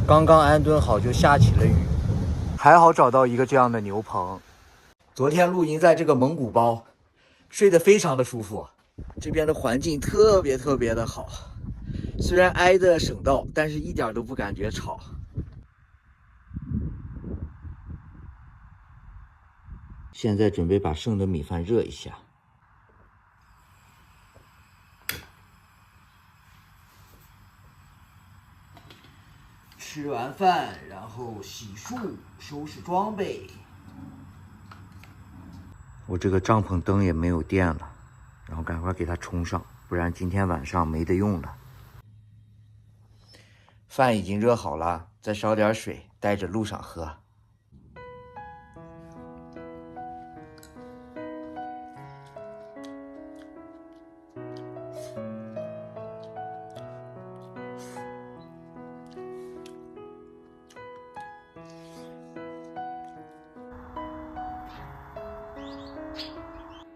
刚刚安顿好就下起了雨，还好找到一个这样的牛棚。昨天露营在这个蒙古包，睡得非常的舒服。这边的环境特别的好，虽然挨着省道，但是一点都不感觉吵。现在准备把剩的米饭热一下。吃完饭，然后洗漱、收拾装备。我这个帐篷灯也没有电了，然后赶快给它充上，不然今天晚上没得用了。饭已经热好了，再烧点水，带着路上喝。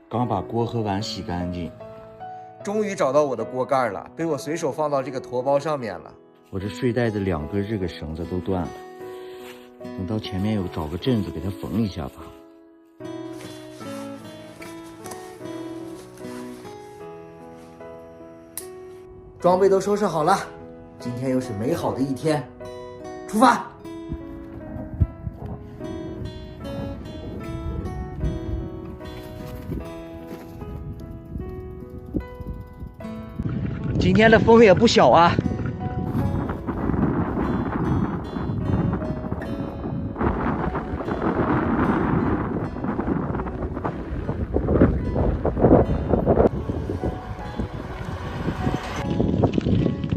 刚把锅和碗洗干净，终于找到我的锅盖了，被我随手放到这个驮包上面了。我这睡袋的2根这个绳子都断了，等到前面有找个阵子给它缝一下吧。装备都收拾好了，今天又是美好的一天，出发！今天的风也不小啊。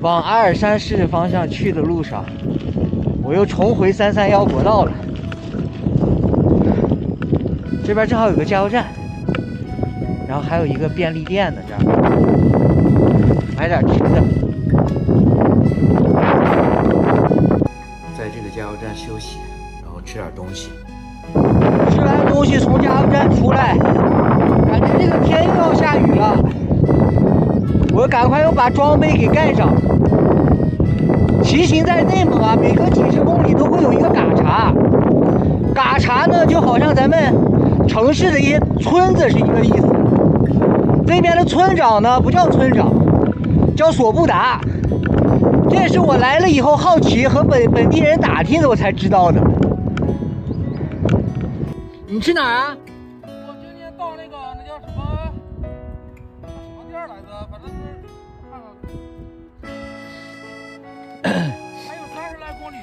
往阿尔山市方向去的路上，我又重回331国道了。这边正好有个加油站，然后还有一个便利店呢，这儿买点吃的。在这个加油站休息，然后吃点东西。吃完东西从加油站出来，感觉这个天又要下雨了，我赶快又把装备给盖上。骑行在内蒙啊，每隔几十公里都会有一个嘎查，嘎查呢就好像咱们城市的一些村子是一个意思。这边的村长呢不叫村长，叫索布达，这也是我来了以后好奇和本地人打听的，我才知道的。你去哪儿啊？我今天到那叫什么店来着？反正是看看，还有30来公里。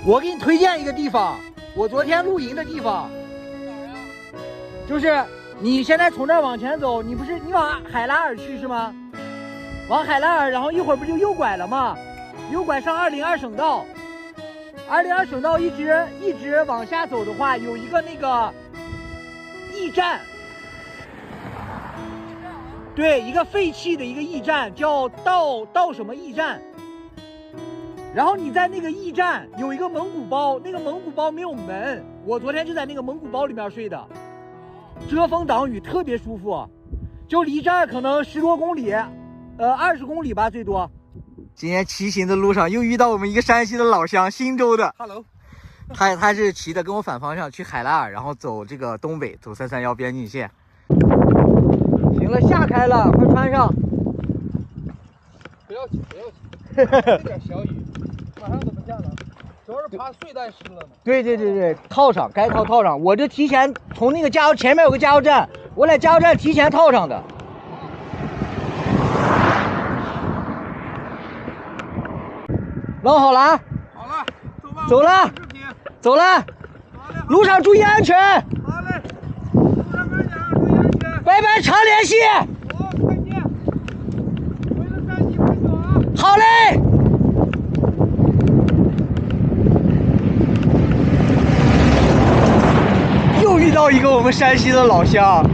我给你推荐一个地方，我昨天露营的地方。哪儿呀？就是你现在从这儿往前走，你往海拉尔去是吗？往海拉尔，然后一会儿不就右拐了吗？右拐上202省道，202省道一直往下走的话，有一个那个驿站，对，一个废弃的一个驿站，叫到什么驿站。然后你在那个驿站有一个蒙古包，那个蒙古包没有门，我昨天就在那个蒙古包里面睡的，遮风挡雨，特别舒服。就离这儿可能10多公里，20公里吧最多。今天骑行的路上又遇到我们一个山西的老乡，忻州的。Hello， 他是骑的跟我反方向去海拉尔，然后走这个东北，走331边境线。行了，下开了，快穿上。不要紧，不要紧，这点小雨，马上就不见了。主要是怕睡袋湿了嘛。对，套上，该套上。我这提前从那个加油前面有个加油站，我在加油站提前套上的。弄好了啊！好了，走吧。走了，走了。好嘞，路上注意安全。好嘞，路上慢点，注意安全。拜拜，常联系。好，再见。回了山西快走啊。好嘞。又遇到一个我们山西的老乡，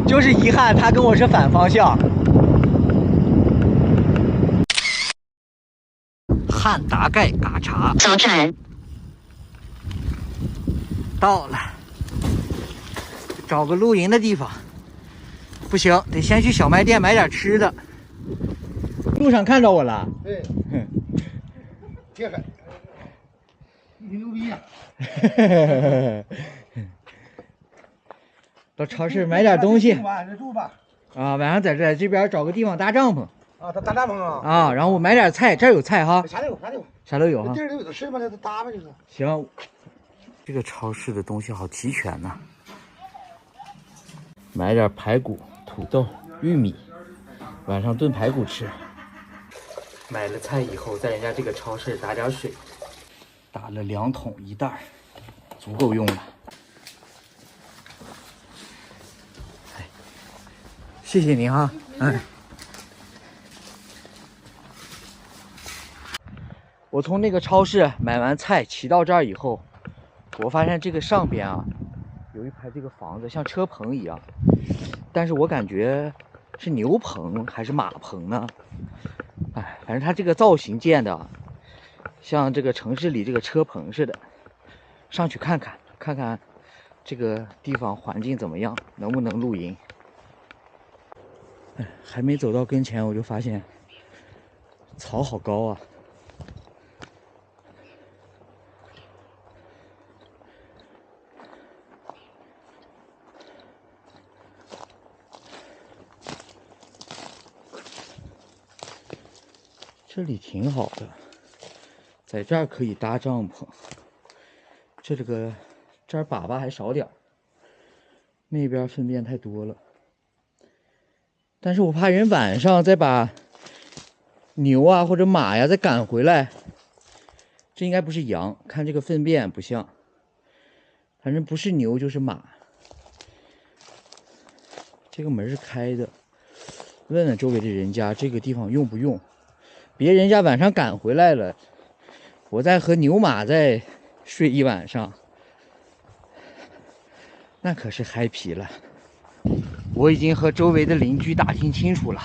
就是遗憾他跟我是反方向。汉达盖嘎查早站到了，找个露营的地方。不行，得先去小卖店买点吃的。路上看着我了？对，铁海。你牛逼啊！到超市买点东西。住吧。啊，晚上在这边找个地方搭帐篷。啊，他搭帐篷啊。啊，然后我买点菜，这儿有菜哈。啥都有，啥都有。啥都有哈。地儿都有的是嘛，那搭吧就是。行，这个超市的东西好齐全呐。买点排骨、土豆、玉米，晚上炖排骨吃。买了菜以后，在人家这个超市打点水，打了2桶1袋，足够用了。哎，谢谢您哈，我从那个超市买完菜，骑到这儿以后，我发现这个上边啊，有一排这个房子像车棚一样，但是我感觉是牛棚还是马棚呢？哎，反正它这个造型建的，像这个城市里这个车棚似的。上去看看这个地方环境怎么样，能不能露营？哎，还没走到跟前，我就发现草好高啊！这里挺好的，在这儿可以搭帐篷。这儿粑粑还少点儿，那边粪便太多了。但是我怕人晚上再把牛啊或者马呀再赶回来。这应该不是羊，看这个粪便不像，反正不是牛就是马。这个门是开的，问问周围的人家这个地方用不用，别人家晚上赶回来了，我再和牛马再睡一晚上，那可是嗨皮了。我已经和周围的邻居打听清楚了，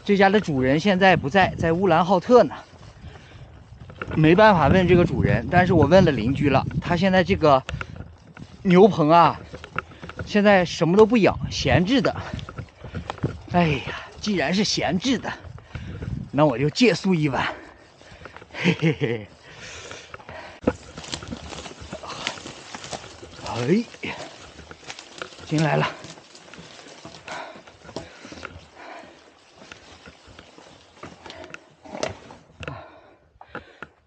这家的主人现在不在，在乌兰浩特呢。没办法问这个主人，但是我问了邻居了，他现在这个牛棚啊，现在什么都不养，闲置的。哎呀，既然是闲置的，那我就借宿一晚。嘿嘿嘿。哎，进来了。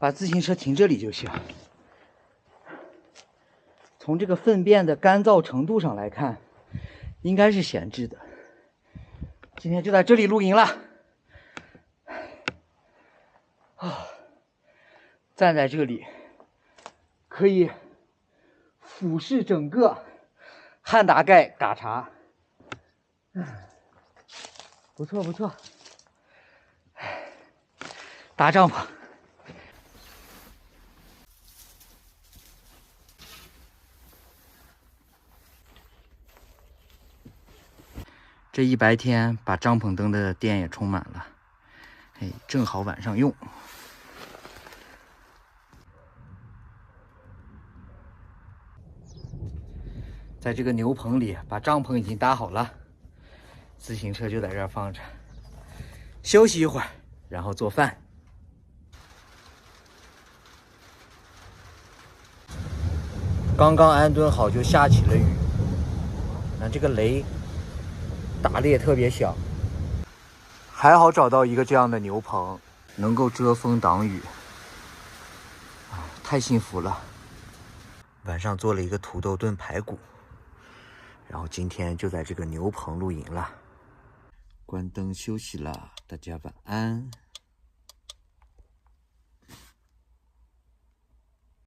把自行车停这里就行。从这个粪便的干燥程度上来看，应该是闲置的。今天就在这里露营了。啊，站在这里可以俯视整个汉达盖嘎查，不错不错。搭帐篷。这一白天把帐篷灯的电也充满了，哎，正好晚上用。在这个牛棚里，把帐篷已经搭好了，自行车就在这儿放着，休息一会儿，然后做饭。刚刚安顿好就下起了雨，那这个雷打的也特别响，还好找到一个这样的牛棚，能够遮风挡雨，太幸福了。晚上做了一个土豆炖排骨，然后今天就在这个牛棚露营了。关灯休息了，大家晚安。